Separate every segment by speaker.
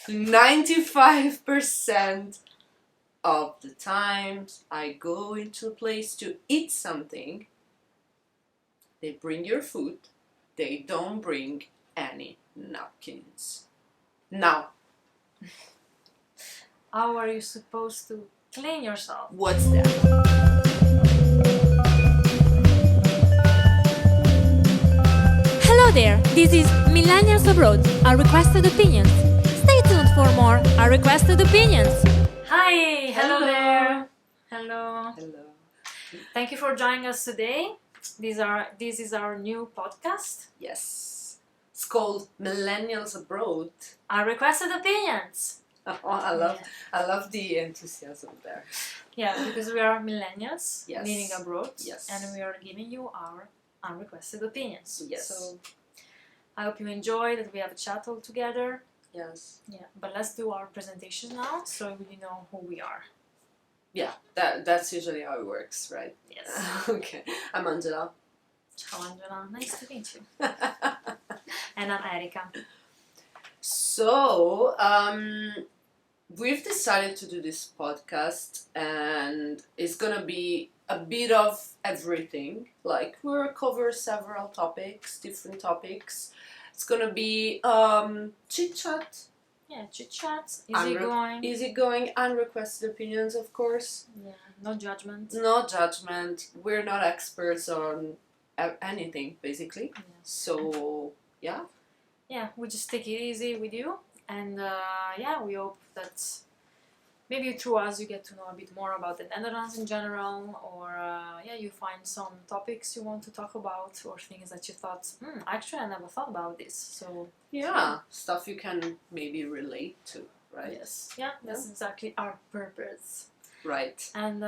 Speaker 1: 95% of the times I go into a place to eat something, they bring your food, they don't bring any napkins. Now,
Speaker 2: how are you supposed to clean yourself?
Speaker 1: what's that?
Speaker 3: Hello there, this is Millennials Abroad, our requested opinions. Stay tuned for more our requested opinions.
Speaker 2: Hi, hello
Speaker 1: Hello.
Speaker 2: there. Hello.
Speaker 1: Hello.
Speaker 2: Thank you for joining us today. This is our new podcast,
Speaker 1: Yes. It's called Millennials Abroad.
Speaker 2: our requested opinions.
Speaker 1: Oh, I love the enthusiasm there.
Speaker 2: Yeah, because we are millennials
Speaker 1: Yes.
Speaker 2: living abroad,
Speaker 1: Yes.
Speaker 2: and we are giving you our unrequested opinions.
Speaker 1: Yes.
Speaker 2: So I hope you enjoy that we have a chat all together.
Speaker 1: Yes.
Speaker 2: Yeah, but let's do our presentation now, so you know who we are.
Speaker 1: Yeah, that's usually how it works, right?
Speaker 2: Yes.
Speaker 1: Okay. I'm Angela.
Speaker 2: Ciao Angela, nice to meet you. And I'm Erika.
Speaker 1: So, we've decided to do this podcast, and it's gonna be a bit of everything. Like, we'll cover several topics, different topics. It's gonna be chit chat,
Speaker 2: Yeah, chit chat, easygoing.
Speaker 1: easygoing, unrequested opinions, of course.
Speaker 2: Yeah, no judgment.
Speaker 1: No judgment. We're not experts on anything, basically.
Speaker 2: Yeah.
Speaker 1: So, yeah.
Speaker 2: Yeah, we just take it easy with you, and we hope that maybe through us you get to know a bit more about the Netherlands in general, or you find some topics you want to talk about, or things that you thought, actually I never thought about this. So
Speaker 1: Yeah, stuff you can maybe relate to, right?
Speaker 2: yes, yeah, that's exactly our purpose.
Speaker 1: Right.
Speaker 2: And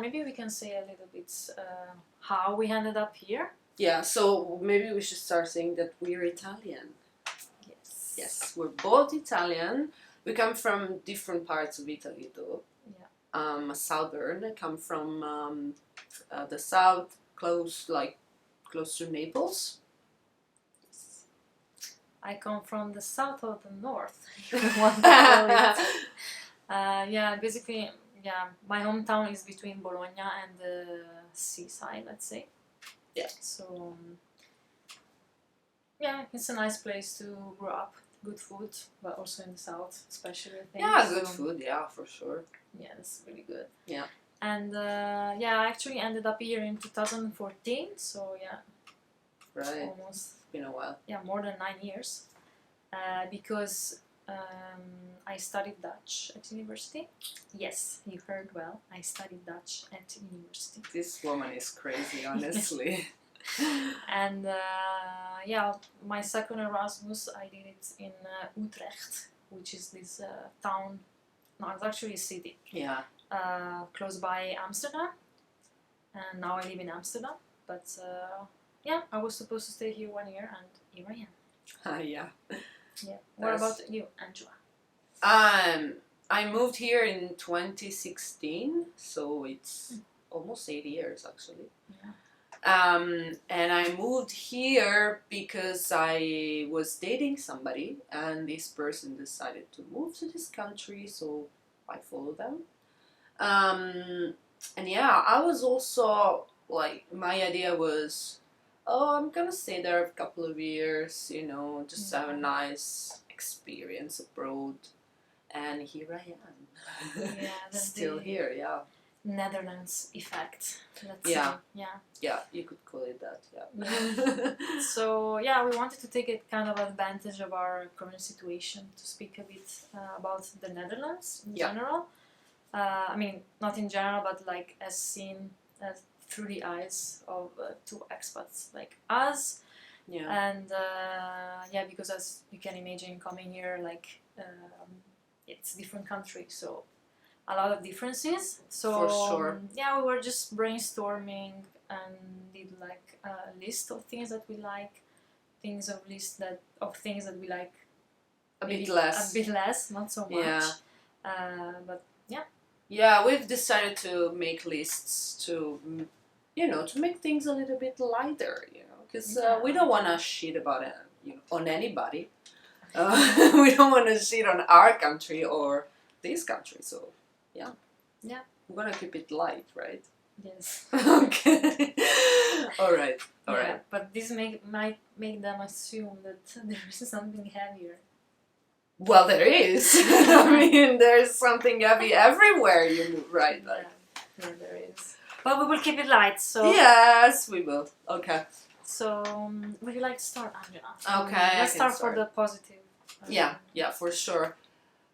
Speaker 2: maybe we can say a little bit how we ended up here.
Speaker 1: Yeah, so maybe we should start saying that we're Italian.
Speaker 2: Yes.
Speaker 1: Yes, we're both Italian. We come from different parts of Italy, though.
Speaker 2: Yeah.
Speaker 1: Southern. I come from the south, close to Naples.
Speaker 2: Yes. I come from the south of the north. If you want to call it. Basically, my hometown is between Bologna and the seaside, let's say.
Speaker 1: Yeah.
Speaker 2: So, it's a nice place to grow up. Good food, but also in the south, especially, I think.
Speaker 1: Yeah, good food, yeah, for sure.
Speaker 2: Yeah, that's really good.
Speaker 1: Yeah.
Speaker 2: And, I actually ended up here in 2014, so,
Speaker 1: Right.
Speaker 2: almost,
Speaker 1: It's been a while.
Speaker 2: more than 9 years. Because I studied Dutch at university. Yes, you heard well. I studied Dutch at university.
Speaker 1: This woman is crazy, honestly.
Speaker 2: And my second Erasmus, I did it in Utrecht, which is this town. No, it's actually a city.
Speaker 1: Yeah.
Speaker 2: Close by Amsterdam. And now I live in Amsterdam. But I was supposed to stay here 1 year, and here I am.
Speaker 1: Yeah.
Speaker 2: Yeah. What about you, Angela?
Speaker 1: I moved here in 2016, so it's almost 8 years actually.
Speaker 2: Yeah.
Speaker 1: And I moved here because I was dating somebody, and this person decided to move to this country, so I followed them. I was also like, my idea was, I'm gonna stay there a couple of years, just have a nice experience abroad. And here I am.
Speaker 2: Yeah, that's
Speaker 1: Still
Speaker 2: the
Speaker 1: here, yeah.
Speaker 2: Netherlands effect. Let's
Speaker 1: Yeah.
Speaker 2: say. Yeah.
Speaker 1: Yeah, you could call it that, yeah.
Speaker 2: So we wanted to take it kind of advantage of our current situation to speak a bit about the Netherlands in general. I mean, not in general, but like as seen through the eyes of two expats like us.
Speaker 1: Yeah.
Speaker 2: And because as you can imagine, coming here, like it's a different country, so a lot of differences. So
Speaker 1: For sure.
Speaker 2: We were just brainstorming and did like a list of things that we like, things of we like
Speaker 1: A
Speaker 2: maybe
Speaker 1: bit less.
Speaker 2: a bit less, not so much.
Speaker 1: Yeah.
Speaker 2: But
Speaker 1: Yeah, we've decided to make lists to make things a little bit lighter, because we don't want to shit about it, on anybody. We don't want to shit on our country or this country. So, yeah.
Speaker 2: Yeah.
Speaker 1: We're gonna keep it light, right?
Speaker 2: Yes.
Speaker 1: Okay. All right. All
Speaker 2: Yeah,
Speaker 1: right.
Speaker 2: but this might make them assume that there is something heavier.
Speaker 1: Well, there is. I mean, there's something heavy everywhere you move, right? Like.
Speaker 2: Yeah, there is. But we will keep it light. So
Speaker 1: Yes, we will. Okay.
Speaker 2: So would you like to start, Angela?
Speaker 1: Okay.
Speaker 2: Let's start for the positive.
Speaker 1: Yeah, for sure.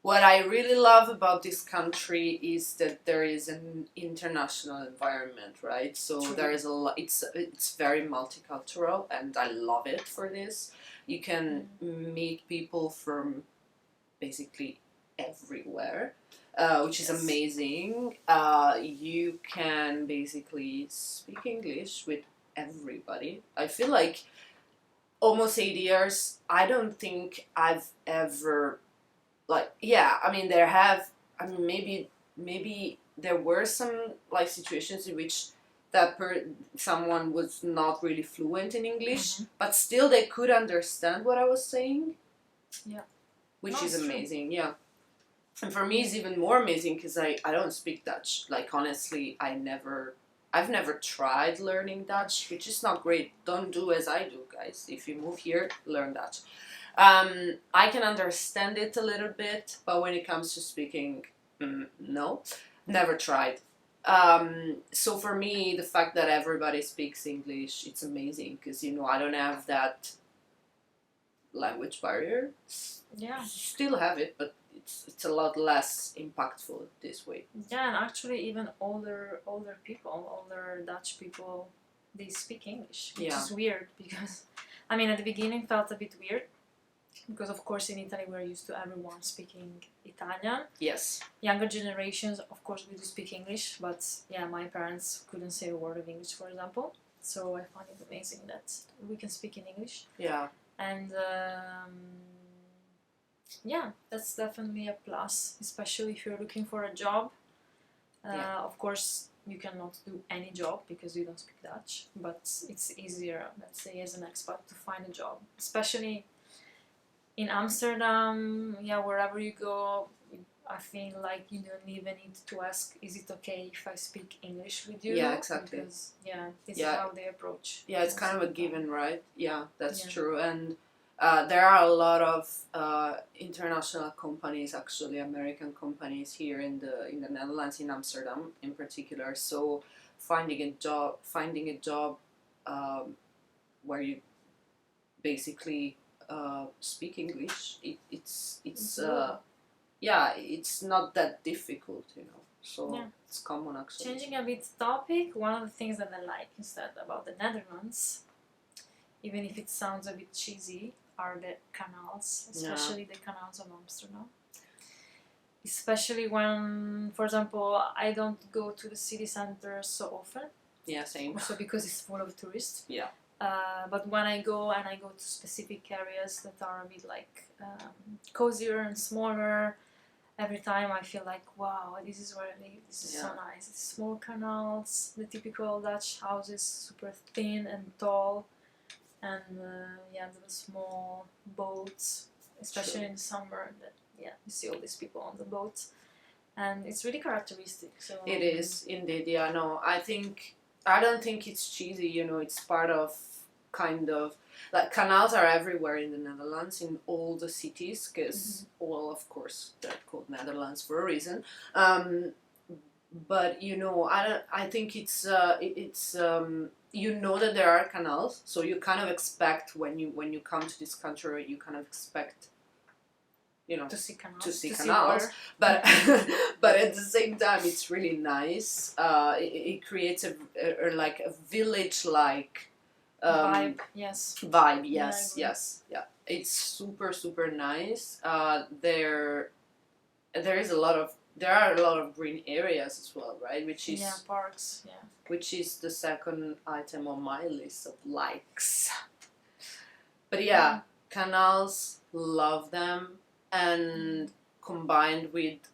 Speaker 1: What I really love about this country is that there is an international environment, right? So
Speaker 2: True.
Speaker 1: there is a lot. It's very multicultural, and I love it for this. You can meet people from basically everywhere, which is amazing. You can basically speak English with everybody. I feel like almost 8 years, I don't think I've ever, like, yeah, I mean, maybe there were some, like, situations in which someone was not really fluent in English, but still they could understand what I was saying.
Speaker 2: Yeah.
Speaker 1: Which is amazing, yeah. And for me, it's even more amazing because I don't speak Dutch. Like, honestly, I've never tried learning Dutch, which is not great. Don't do as I do, guys. If you move here, learn Dutch. I can understand it a little bit, but when it comes to speaking, no. Never tried. So for me, the fact that everybody speaks English, it's amazing because, I don't have that language barrier.
Speaker 2: Yeah.
Speaker 1: Still have it, but it's a lot less impactful this way.
Speaker 2: Yeah, and actually even older Dutch people, they speak English, which is weird because, I mean, at the beginning felt a bit weird because of course in Italy we're used to everyone speaking Italian.
Speaker 1: Yes.
Speaker 2: Younger generations, of course, we do speak English, but yeah, my parents couldn't say a word of English, for example. So I find it amazing that we can speak in English.
Speaker 1: Yeah.
Speaker 2: And yeah, that's definitely a plus, especially if you're looking for a job. Of course, you cannot do any job because you don't speak Dutch, but it's easier, let's say, as an expat to find a job, especially in Amsterdam. Yeah, wherever you go, I feel like you don't even need to ask, is it okay if I speak English with you?
Speaker 1: Yeah, exactly.
Speaker 2: Because, this is how they approach.
Speaker 1: Yeah, it's kind of a given, right? Yeah, that's true. And there are a lot of international companies, actually American companies here in the Netherlands, in Amsterdam in particular. So finding a job where you basically speak English, it's not that difficult, So it's common actually.
Speaker 2: Changing a bit topic, one of the things that I like instead about the Netherlands, even if it sounds a bit cheesy, are the canals, especially the canals of Amsterdam. Especially when, for example, I don't go to the city center so often.
Speaker 1: Yeah, same.
Speaker 2: Also because it's full of tourists.
Speaker 1: Yeah.
Speaker 2: But when I go to specific areas that are a bit like cozier and smaller, every time I feel like, wow, this is where I live. This is so nice. It's small canals, the typical Dutch houses, super thin and tall. And the small boats, especially in summer, that you see all these people on the boats, and it's really characteristic. So
Speaker 1: it is indeed. Yeah, no, I don't think it's cheesy. It's part of kind of like canals are everywhere in the Netherlands, in all the cities, because well, of course, they're called Netherlands for a reason. But I think it's that there are canals, so you kind of expect when you come to this country, you kind of expect
Speaker 2: to see canals.
Speaker 1: See but but at the same time, it's really nice. It creates a village like
Speaker 2: vibe.
Speaker 1: Yes, yeah. It's super nice. There are a lot of green areas as well, right? Which is
Speaker 2: parks. Yeah.
Speaker 1: Which is the second item on my list of likes. But canals, love them, and combined with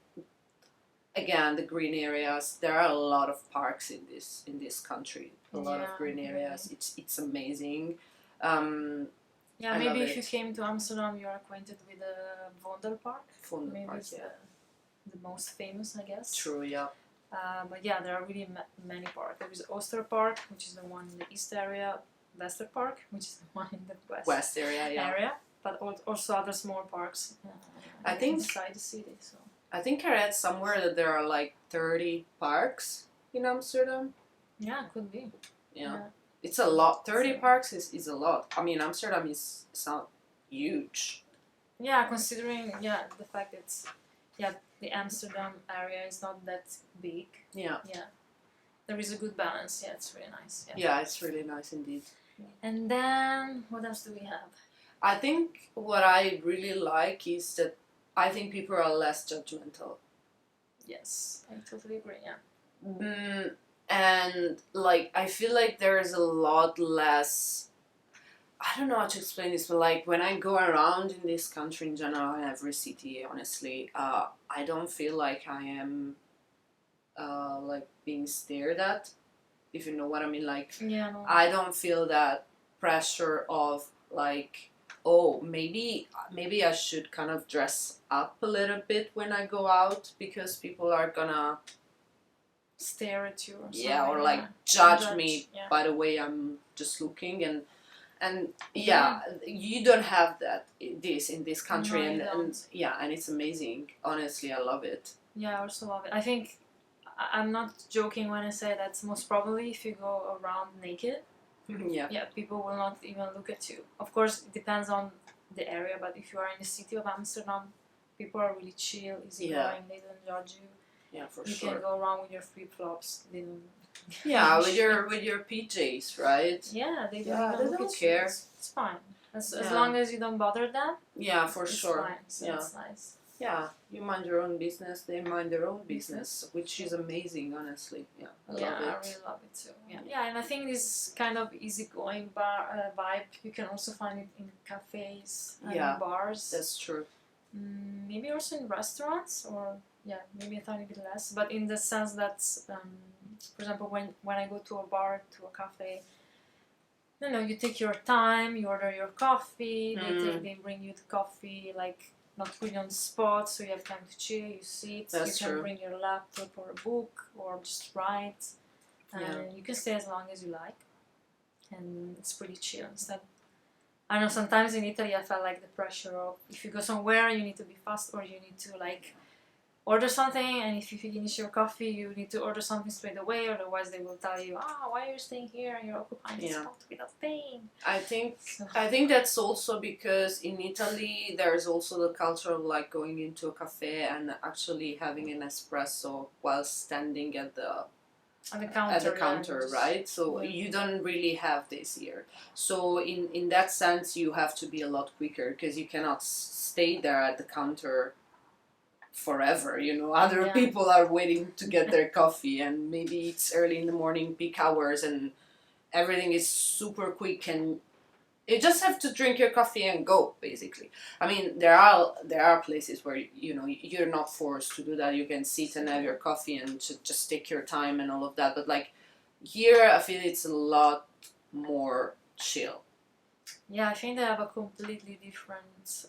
Speaker 1: again the green areas, there are a lot of parks in this country. A lot of green areas. It's amazing.
Speaker 2: Yeah,
Speaker 1: I
Speaker 2: maybe
Speaker 1: love
Speaker 2: if you
Speaker 1: it.
Speaker 2: came to Amsterdam, you're acquainted with the Vondelpark. Maybe
Speaker 1: Vondelpark,
Speaker 2: it's
Speaker 1: yeah.
Speaker 2: the most famous, I guess.
Speaker 1: True, yeah.
Speaker 2: But yeah, there are really many parks. There is Oosterpark, which is the one in the east area, Westerpark, which is the one in the
Speaker 1: West area, yeah.
Speaker 2: area, but also other small parks.
Speaker 1: I think
Speaker 2: inside the city. So
Speaker 1: I think I read somewhere that there are like 30 parks in Amsterdam.
Speaker 2: yeah, could be.
Speaker 1: Yeah. It's a lot. 30
Speaker 2: So-
Speaker 1: parks is a lot. I mean, Amsterdam is not huge.
Speaker 2: Yeah, considering the fact that the Amsterdam area is not that big.
Speaker 1: Yeah.
Speaker 2: Yeah, there is a good balance. Yeah, it's really nice. Yeah.
Speaker 1: Yeah, it's really nice indeed.
Speaker 2: And then what else do we have?
Speaker 1: I think what I really like is that I think people are less judgmental.
Speaker 2: Yes, I totally agree. Yeah.
Speaker 1: And like I feel like there is a lot less. I don't know how to explain this, but like when I go around in this country in general, in every city, honestly, I don't feel like I am like being stared at, if you know what I mean. Like
Speaker 2: Yeah. No.
Speaker 1: I don't feel that pressure of like, oh, maybe I should kind of dress up a little bit when I go out because people are gonna
Speaker 2: Stare at you or something.
Speaker 1: yeah, or like
Speaker 2: Judge,
Speaker 1: judge me
Speaker 2: yeah.
Speaker 1: by the way I'm just looking and yeah, you don't have that in this country.
Speaker 2: No, you
Speaker 1: and
Speaker 2: don't.
Speaker 1: yeah, and it's amazing. Honestly, I love it.
Speaker 2: Yeah, I also love it. I think I'm not joking when I say that most probably if you go around naked,
Speaker 1: Yeah,
Speaker 2: people will not even look at you. Of course, it depends on the area, but if you are in the city of Amsterdam, people are really chill, easygoing, they don't judge you.
Speaker 1: yeah, for
Speaker 2: You
Speaker 1: sure.
Speaker 2: can go around with your flip-flops, they don't...
Speaker 1: Yeah, with your PJs, right?
Speaker 2: Yeah, they don't
Speaker 1: Yeah,
Speaker 2: even
Speaker 1: they
Speaker 2: look
Speaker 1: don't
Speaker 2: at
Speaker 1: care.
Speaker 2: you. It's fine. As
Speaker 1: Yeah.
Speaker 2: long as you don't bother them,
Speaker 1: Yeah, for
Speaker 2: it's
Speaker 1: sure.
Speaker 2: fine. So
Speaker 1: Yeah.
Speaker 2: it's nice.
Speaker 1: Yeah, you mind your own business, they mind their own business, which is amazing, honestly. Yeah, I love it.
Speaker 2: I really love it too. Yeah, and I think this kind of easygoing vibe you can also find it in cafes and
Speaker 1: Yeah,
Speaker 2: bars.
Speaker 1: That's true.
Speaker 2: Maybe also in restaurants, or maybe a tiny bit less. But in the sense that, for example, when I go to a bar, to a cafe, you take your time, you order your coffee. They bring you the coffee like not really on the spot, so you have time to chill. You sit.
Speaker 1: That's
Speaker 2: you can
Speaker 1: true.
Speaker 2: bring your laptop or a book or just write, and you can stay as long as you like, and it's pretty chill. Instead, I know sometimes in Italy I felt like the pressure of if you go somewhere you need to be fast or you need to like order something, and if you finish your coffee you need to order something straight away, otherwise they will tell you, why are you staying here and you're occupying this spot without paying.
Speaker 1: I think that's also because in Italy there's also the culture of like going into a cafe and actually having an espresso while standing at the counter, right? So you don't really have this here. So in that sense you have to be a lot quicker because you cannot stay there at the counter forever. Other people are waiting to get their coffee, and maybe it's early in the morning, peak hours, and everything is super quick, and you just have to drink your coffee and go, basically. I mean, there are places where you're not forced to do that. You can sit and have your coffee and just take your time and all of that. But like here, I feel it's a lot more chill.
Speaker 2: Yeah, I think they have a completely different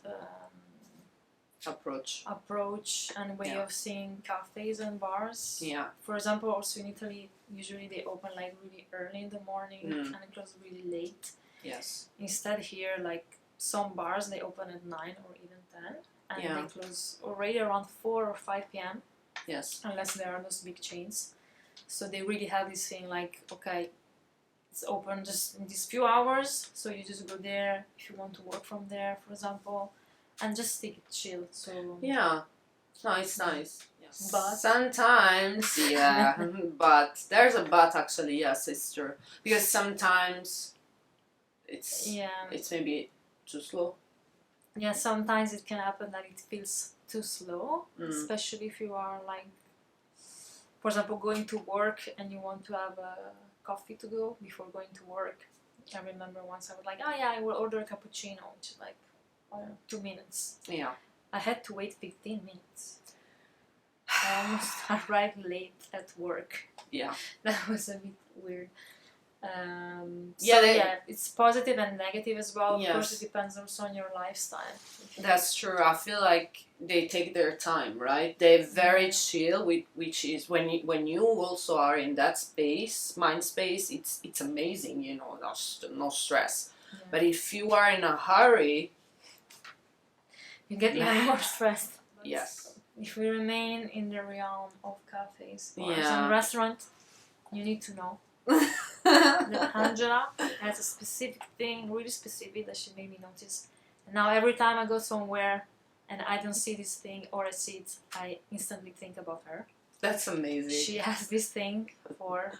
Speaker 2: approach and way of seeing cafes and bars.
Speaker 1: Yeah.
Speaker 2: For example, also in Italy, usually they open like really early in the morning and close really late.
Speaker 1: Yes.
Speaker 2: Instead here, like some bars, they open at 9 or even 10, and they close already around 4 or 5 p.m.
Speaker 1: Yes.
Speaker 2: Unless there are those big chains. So they really have this thing like, okay, it's open just in these few hours, so you just go there if you want to work from there, for example, and just take it chill. So
Speaker 1: yeah, no, it's nice. Yes.
Speaker 2: But
Speaker 1: sometimes, but there's a but actually. Yes, it's true, because sometimes it's maybe too slow.
Speaker 2: Yeah, sometimes it can happen that it feels too slow, especially if you are like, for example, going to work and you want to have a coffee to go before going to work. I remember once I was like, I will order a cappuccino, which is like 2 minutes.
Speaker 1: Yeah.
Speaker 2: I had to wait 15 minutes. I almost arrived late at work.
Speaker 1: Yeah.
Speaker 2: That was a bit weird. It's positive and negative as well. Of
Speaker 1: Yes.
Speaker 2: course, it depends also on your lifestyle.
Speaker 1: That's true. I feel like they take their time, right? They're very chill, which is when you also are in that space, mind space. It's amazing, you know, no stress.
Speaker 2: Yeah.
Speaker 1: But if you are in a hurry,
Speaker 2: You get even more stressed. But
Speaker 1: yes,
Speaker 2: if we remain in the realm of cafes bars
Speaker 1: Yeah.
Speaker 2: and restaurant, you need to know that Angela has a specific thing, really specific, that she made me notice. And now every time I go somewhere and I don't see this thing or I see it, I instantly think about her.
Speaker 1: that's amazing.
Speaker 2: She has this thing for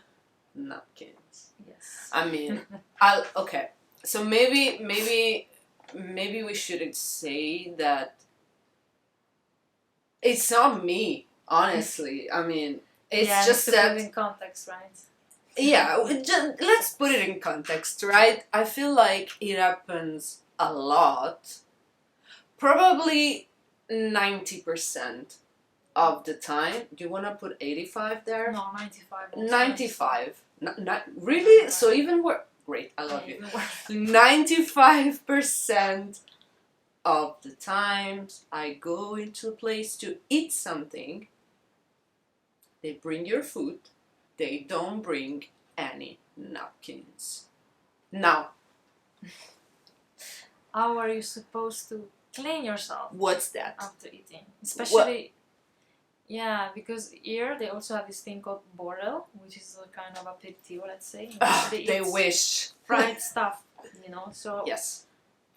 Speaker 1: Napkins.
Speaker 2: yes.
Speaker 1: I mean, okay. So maybe we shouldn't say that. It's not me, honestly. I mean, it's
Speaker 2: yeah,
Speaker 1: just
Speaker 2: to
Speaker 1: that.
Speaker 2: put it in context, right?
Speaker 1: Yeah, let's put it in context, right? I feel like it happens a lot. Probably 90% of the time. Do you want to put 85 there?
Speaker 2: No, 95.
Speaker 1: 95. Really? So even worse. Great, I love you. 95% of the times I go into a place to eat something, they bring your food, they don't bring any napkins. Now,
Speaker 2: how are you supposed to clean yourself
Speaker 1: what's that?
Speaker 2: after eating? Especially, yeah, because here they also have this thing called bordel, which is a kind of aperitivo, let's say. in which
Speaker 1: They
Speaker 2: eat
Speaker 1: wish.
Speaker 2: fried stuff, you know. So
Speaker 1: Yes.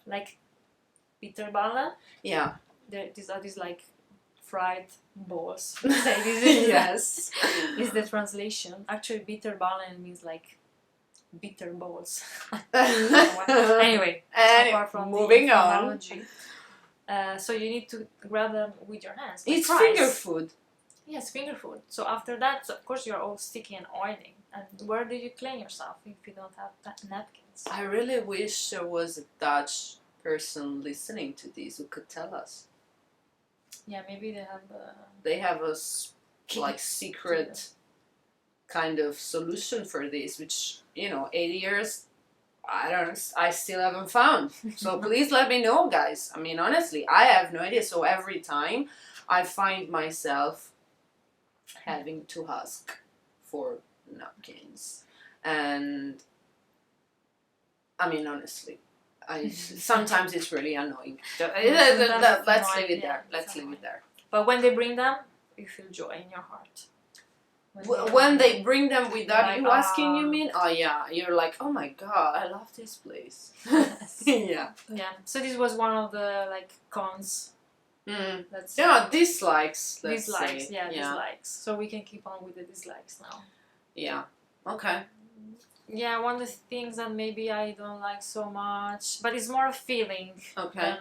Speaker 2: like bitterballen,
Speaker 1: Yeah.
Speaker 2: these are these like fried balls. Say this is
Speaker 1: Yes.
Speaker 2: is the translation. Actually, bitterballen means like bitter balls. Anyway, apart from
Speaker 1: moving
Speaker 2: the
Speaker 1: on.
Speaker 2: etymology. So you need to grab them with your hands. Like
Speaker 1: It's
Speaker 2: fries.
Speaker 1: finger food.
Speaker 2: Yes, finger food. So after that, of course, you're all sticky and oily. And where do you clean yourself if you don't have napkins?
Speaker 1: I really wish there was a Dutch person listening to this who could tell us.
Speaker 2: Yeah, maybe they have.
Speaker 1: They have a secret kind of solution for this, which 80 years. I still haven't found. So please let me know, guys. I mean, honestly, I have no idea. So every time I find myself having to ask for napkins. And I mean, honestly, sometimes it's really annoying. Let's leave it there. Let's leave it there.
Speaker 2: But when they bring them, you feel joy in your heart.
Speaker 1: When they bring them without
Speaker 2: like,
Speaker 1: you asking, you mean? Oh yeah, you're like, oh my god, I love this place. Yeah.
Speaker 2: Yeah. So this was one of the like cons. That's
Speaker 1: dislikes. Let's
Speaker 2: dislikes.
Speaker 1: say.
Speaker 2: Yeah, dislikes. So we can keep on with the dislikes now.
Speaker 1: Yeah. Okay.
Speaker 2: Yeah, one of the things that maybe I don't like so much, but it's more a feeling.
Speaker 1: Okay.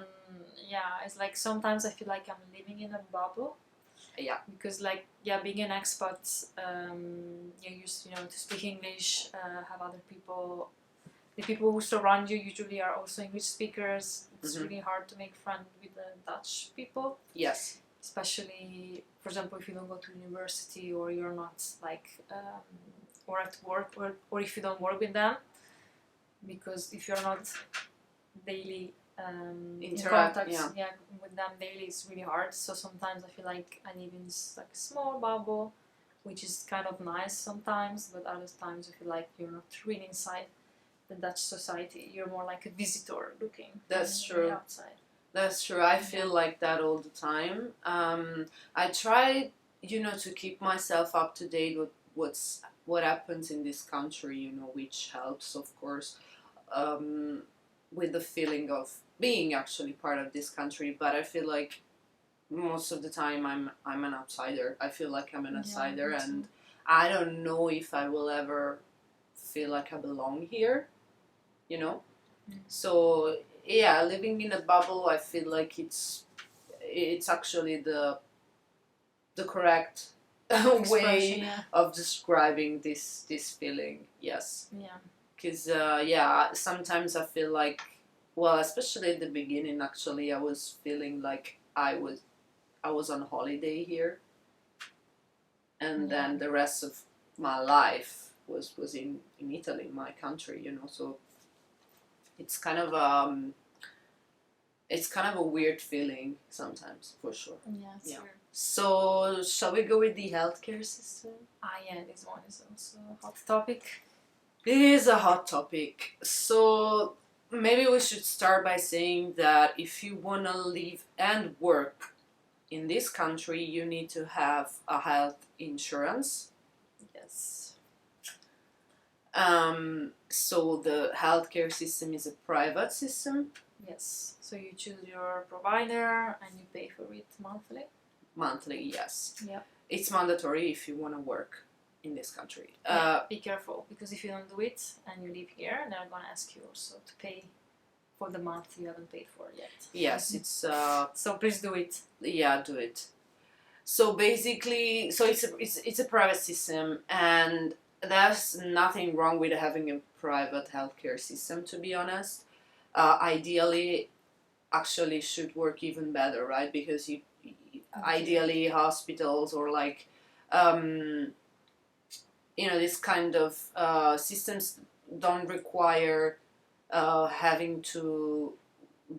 Speaker 2: It's like sometimes I feel like I'm living in a bubble.
Speaker 1: Yeah.
Speaker 2: Because being an expat, you're used to speak English, have other people. The people who surround you usually are also English speakers. It's really hard to make friends with the Dutch people.
Speaker 1: Yes.
Speaker 2: Especially, for example, if you don't go to university or you're not or at work or if you don't work with them. Because if you're not daily in contact with them daily, it's really hard. So sometimes I feel like I live in this like small bubble, which is kind of nice sometimes, but other times I feel like you're not really inside the Dutch society. You're more like a visitor looking.
Speaker 1: That's true.
Speaker 2: Outside.
Speaker 1: That's true. I feel like that all the time. I try, to keep myself up to date with what happens in this country, which helps, of course, with the feeling of being actually part of this country. But I feel like most of the time I'm an outsider. I feel like I'm an outsider, and I don't know if I will ever feel like I belong here. So yeah, living in a bubble, I feel like it's actually the correct way of describing this feeling. Yes.
Speaker 2: Yeah.
Speaker 1: Because sometimes I feel like, well, especially at the beginning, actually, I was feeling like I was on holiday here, and then the rest of my life was in Italy, my country, you know. So it's kind of a weird feeling sometimes, for sure.
Speaker 2: Yeah, it's
Speaker 1: Yeah.
Speaker 2: weird.
Speaker 1: So shall we go with the healthcare system?
Speaker 2: Yeah, this one is also a hot topic.
Speaker 1: It is a hot topic. So maybe we should start by saying that if you want to live and work in this country, you need to have a health insurance.
Speaker 2: Yes.
Speaker 1: So the healthcare system is a private system.
Speaker 2: Yes. So you choose your provider and you pay for it monthly.
Speaker 1: Monthly, yes.
Speaker 2: Yeah.
Speaker 1: It's mandatory if you want to work in this country.
Speaker 2: Be careful, because if you don't do it and you live here, they're gonna ask you also to pay for the month you haven't paid for yet.
Speaker 1: Yes, it's
Speaker 2: So please do it.
Speaker 1: yeah, do it. So basically, so it's a private system, and there's nothing wrong with having a private healthcare system, to be honest. Ideally, actually should work even better, right? Because ideally hospitals or like this kind of systems don't require having to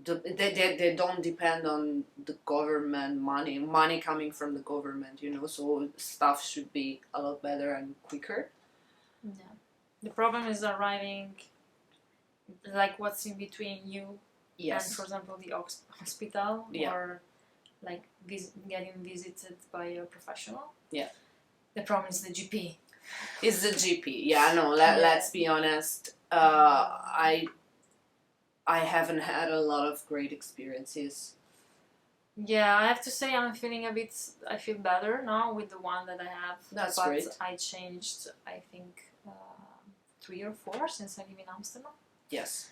Speaker 1: they don't depend on the government money coming from the government, you know, so stuff should be a lot better and quicker.
Speaker 2: Yeah. The problem is arriving, like what's in between you and, for example, the hospital,
Speaker 1: Yeah.
Speaker 2: or like getting visited by a professional.
Speaker 1: Yeah.
Speaker 2: The problem is the GP.
Speaker 1: It's the GP. Yeah, no, let's be honest. I haven't had a lot of great experiences.
Speaker 2: Yeah, I have to say I feel better now with the one that I have.
Speaker 1: That's
Speaker 2: but
Speaker 1: great.
Speaker 2: I changed, I think, 3 or 4 since I live in Amsterdam.
Speaker 1: Yes.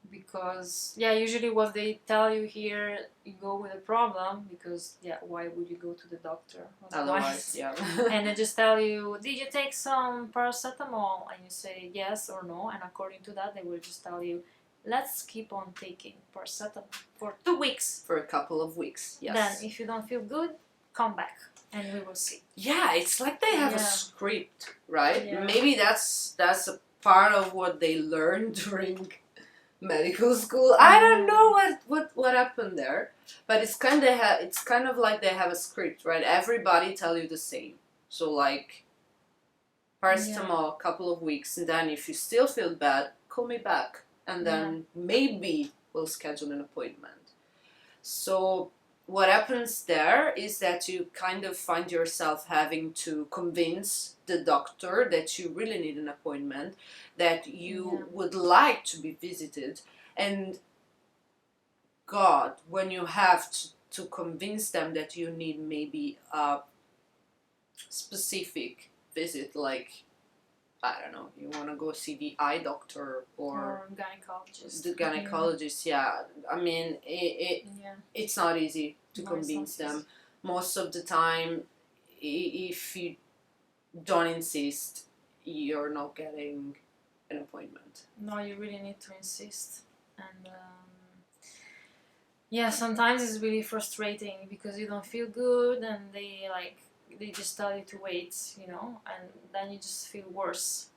Speaker 2: Because, usually what they tell you here, you go with a problem, because, why would you go to the doctor
Speaker 1: Otherwise, yeah.
Speaker 2: And they just tell you, did you take some paracetamol? And you say yes or no, and according to that, they will just tell you, let's keep on taking paracetamol for 2 weeks.
Speaker 1: For a couple of weeks, yes.
Speaker 2: Then, if you don't feel good, come back, and we will see.
Speaker 1: Yeah, it's like they have a script, right?
Speaker 2: Yeah.
Speaker 1: Maybe that's a part of what they learned during medical school. I don't know what happened there, but it's kind of like they have a script, right? Everybody tell you the same. So like paracetamol, couple of weeks, and then if you still feel bad, call me back, and then maybe we'll schedule an appointment. So what happens there is that you kind of find yourself having to convince the doctor that you really need an appointment, that you would like to be visited, and God, when you have to convince them that you need maybe a specific visit, like, I don't know, you want to go see the eye doctor or
Speaker 2: gynecologist.
Speaker 1: the gynecologist, I mean, it's not easy to convince them. Most of the time, if you don't insist, you're not getting an appointment.
Speaker 2: No, you really need to insist. And sometimes it's really frustrating because you don't feel good, and they just tell you to wait, you know, and then you just feel worse.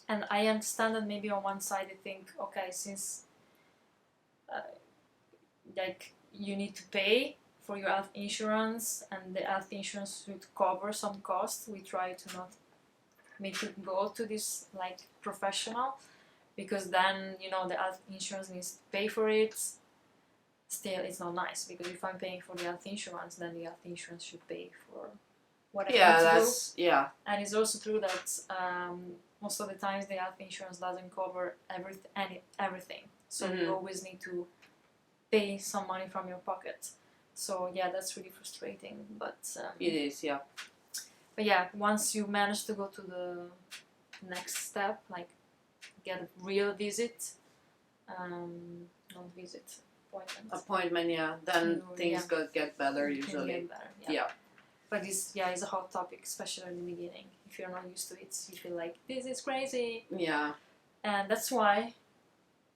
Speaker 2: And I understand that maybe on one side they think, okay, since you need to pay for your health insurance, and the health insurance should cover some costs, we try to not make you go to this professional, because then, you know, the health insurance needs to pay for it. Still, it's not nice, because if I'm paying for the health insurance, then the health insurance should pay for what I need to do. And it's also true that most of the times the health insurance doesn't cover everything. So you always need to pay some money from your pocket. So that's really frustrating. But
Speaker 1: it is,
Speaker 2: But once you manage to go to the next step, like get a real visit, not visit,
Speaker 1: appointment, then things get better usually.
Speaker 2: Get better, But it's a hot topic, especially in the beginning. If you're not used to it, you feel like this is crazy.
Speaker 1: Yeah.
Speaker 2: And that's why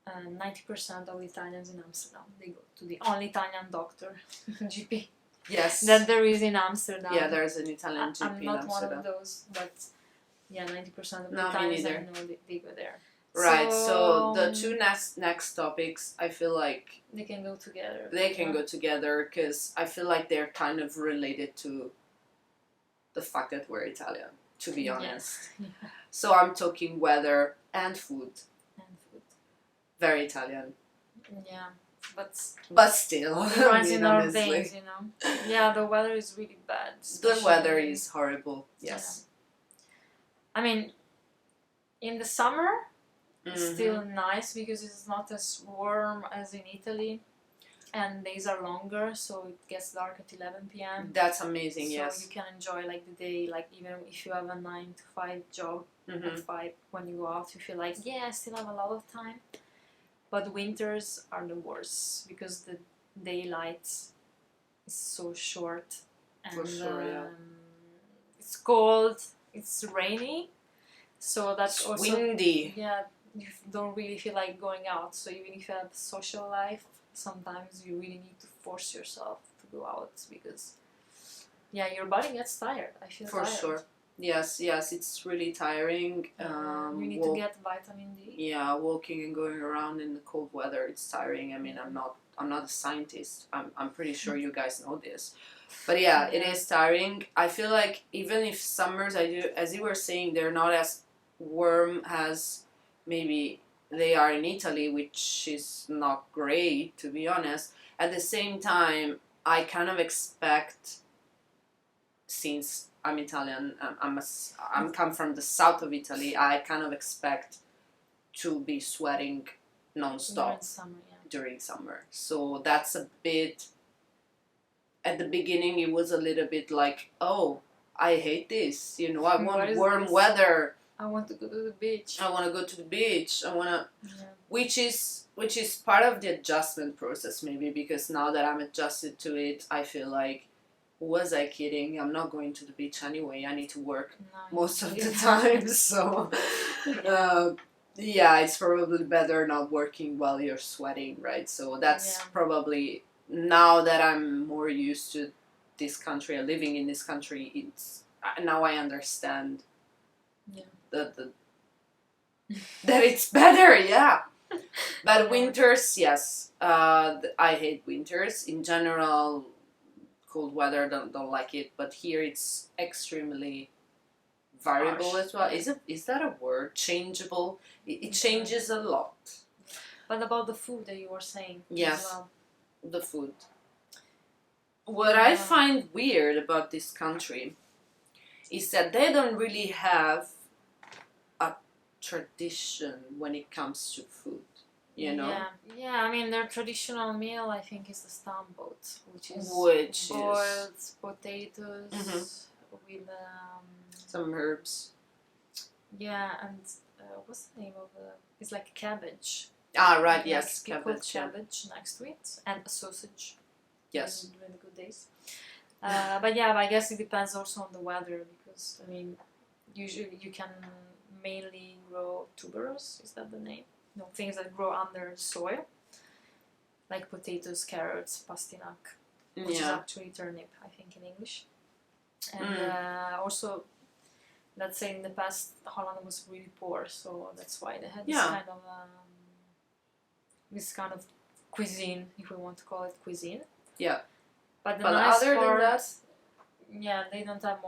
Speaker 2: 90% of Italians in Amsterdam, they go to the only Italian doctor, GP.
Speaker 1: Yes.
Speaker 2: That there is in Amsterdam.
Speaker 1: Yeah, there's an Italian GP
Speaker 2: I'm not
Speaker 1: in Amsterdam.
Speaker 2: one of those, but yeah, 90% of the
Speaker 1: No, me
Speaker 2: times I
Speaker 1: neither.
Speaker 2: know they go there.
Speaker 1: Right. So the two next topics, I feel like
Speaker 2: they can go together.
Speaker 1: they can go together because I feel like they're kind of related to the fact that we're Italian, to be honest.
Speaker 2: Yeah.
Speaker 1: So I'm talking weather and food.
Speaker 2: And food.
Speaker 1: Very Italian.
Speaker 2: Yeah, but
Speaker 1: Still,
Speaker 2: it runs in our
Speaker 1: honestly.
Speaker 2: veins, you know. Yeah, the weather is really bad.
Speaker 1: The weather is horrible. Yes.
Speaker 2: Yeah. I mean, in the summer, it's
Speaker 1: Mm-hmm.
Speaker 2: still nice because it's not as warm as in Italy, and days are longer, so it gets dark at 11 p.m.
Speaker 1: That's amazing.
Speaker 2: So
Speaker 1: Yes.
Speaker 2: you can enjoy like the day, like even if you have a 9 to 5 job
Speaker 1: Mm-hmm.
Speaker 2: at 5, when you go out, you feel like, yeah, I still have a lot of time. But winters are the worst because the daylight is so short, and
Speaker 1: For sure, yeah.
Speaker 2: it's cold, it's rainy, so that's
Speaker 1: It's
Speaker 2: also
Speaker 1: windy.
Speaker 2: yeah, you don't really feel like going out. So even if you have social life, sometimes you really need to force yourself to go out because yeah, your body gets tired. I feel
Speaker 1: For
Speaker 2: tired.
Speaker 1: sure. Yes, it's really tiring.
Speaker 2: You need to get vitamin D.
Speaker 1: Yeah, walking and going around in the cold weather, it's tiring. I mean, I'm not a scientist. I'm pretty sure you guys know this. But yeah, it is tiring. I feel like even if summers, as you were saying, they're not as warm as maybe they are in Italy, which is not great, to be honest. At the same time, I kind of expect, since I'm Italian, I'm come from the south of Italy, I kind of expect to be sweating non-stop during summer. So that's a bit, at the beginning it was a little bit like, oh, I hate this, you know, I want warm weather.
Speaker 2: I want to go to the beach.
Speaker 1: I want to go to the beach. Which is part of the adjustment process, maybe, because now that I'm adjusted to it, I feel like, was I kidding? I'm not going to the beach anyway. I need to work most of the time. So, yeah, it's probably better not working while you're sweating, right? So that's probably, now that I'm more used to this country, living in this country, now I understand that it's better, yeah. But winters, yes, I hate winters in general. Cold weather, don't like it, but here it's extremely variable
Speaker 2: harsh.
Speaker 1: as well. Is that a word? Changeable. It changes a lot.
Speaker 2: But about the food that you were saying,
Speaker 1: yes,
Speaker 2: as well.
Speaker 1: The food. What I find weird about this country is that they don't really have a tradition when it comes to food. You know?
Speaker 2: Yeah. I mean, their traditional meal, I think, is the stamboat, which is boiled potatoes with
Speaker 1: some herbs.
Speaker 2: Yeah, and what's the name of the? It's like cabbage.
Speaker 1: Ah, right.
Speaker 2: Yeah,
Speaker 1: Yes,
Speaker 2: cabbage next to it, and a sausage.
Speaker 1: Yes.
Speaker 2: During the good days. But yeah, I guess it depends also on the weather, because I mean, usually you can mainly grow tuberose. Is that the name? No, things that grow under soil, like potatoes, carrots, pastinac, which is actually turnip, I think, in English. And also, let's say in the past, Holland was really poor, so that's why they had this kind of cuisine, if we want to call it cuisine.
Speaker 1: Yeah.
Speaker 2: But the
Speaker 1: other than that,
Speaker 2: they don't have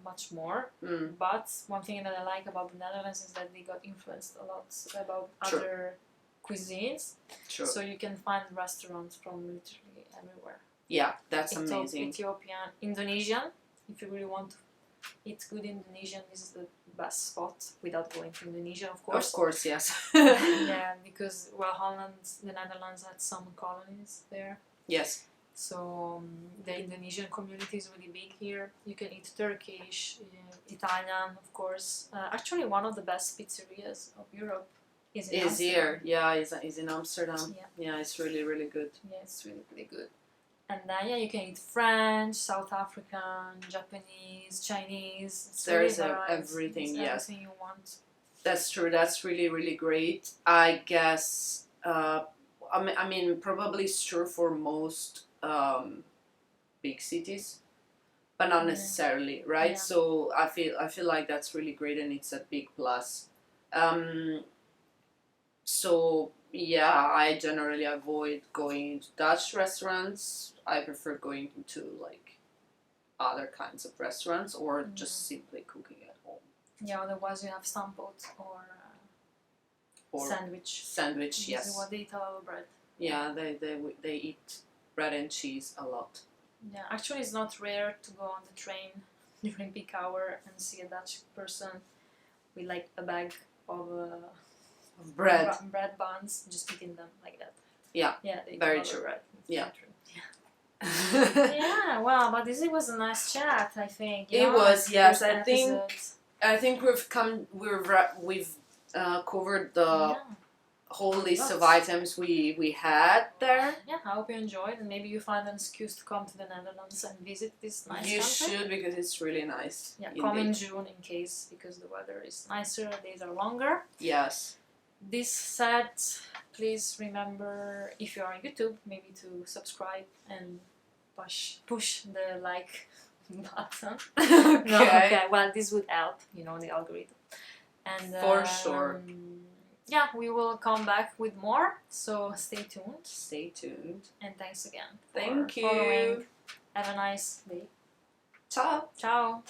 Speaker 2: much more. But one thing that I like about the Netherlands is that they got influenced a lot about other cuisines.
Speaker 1: True.
Speaker 2: So you can find restaurants from literally everywhere.
Speaker 1: Yeah, that's amazing.
Speaker 2: Ethiopian, Indonesian. If you really want to eat good Indonesian, this is the best spot, without going to Indonesia, of course.
Speaker 1: Of course, yes.
Speaker 2: Yeah, because the Netherlands had some colonies there.
Speaker 1: Yes.
Speaker 2: So the Indonesian community is really big here. You can eat Turkish, Italian, of course. Actually, one of the best pizzerias of Europe is in Amsterdam.
Speaker 1: Here. Yeah, is in Amsterdam. Yeah, it's really, really good.
Speaker 2: Yeah, it's really, really good. And then, you can eat French, South African, Japanese, Chinese.
Speaker 1: There's everything,
Speaker 2: everything you want.
Speaker 1: That's true. That's really, really great. I guess, I mean, probably it's true for most big cities. but not necessarily, right?
Speaker 2: Yeah.
Speaker 1: So I feel like that's really great, and it's a big plus. So yeah, I generally avoid going to Dutch restaurants. I prefer going to like other kinds of restaurants, or just simply cooking at home.
Speaker 2: Yeah, otherwise you have stamppot or sandwich.
Speaker 1: Sandwich, yes.
Speaker 2: This is what they eat a lot of bread.
Speaker 1: Yeah, they eat bread and cheese a lot.
Speaker 2: Yeah, actually it's not rare to go on the train during peak hour and see a Dutch person with like a bag of
Speaker 1: bread
Speaker 2: buns, just eating them like that.
Speaker 1: Yeah,
Speaker 2: yeah, they
Speaker 1: very
Speaker 2: eat a lot of
Speaker 1: true.
Speaker 2: bread.
Speaker 1: Yeah.
Speaker 2: Yeah, well, but this was a nice chat, I think.
Speaker 1: It was, yes.
Speaker 2: First
Speaker 1: I think we've covered the whole list of items we had there.
Speaker 2: Yeah, I hope you enjoyed, and maybe you find an excuse to come to the Netherlands and visit this nice country.
Speaker 1: You should, because it's really nice.
Speaker 2: Yeah, come in June in case, because the weather is nicer, days are longer.
Speaker 1: Yes.
Speaker 2: This said, please remember, if you're on YouTube, maybe to subscribe and push the like button.
Speaker 1: Okay.
Speaker 2: No, okay. Well, this would help, the algorithm. And
Speaker 1: for sure.
Speaker 2: Yeah, we will come back with more. So stay tuned.
Speaker 1: Stay tuned.
Speaker 2: And thanks again.
Speaker 1: Thank you.
Speaker 2: Following. Have a nice day.
Speaker 1: Ciao.
Speaker 2: Ciao.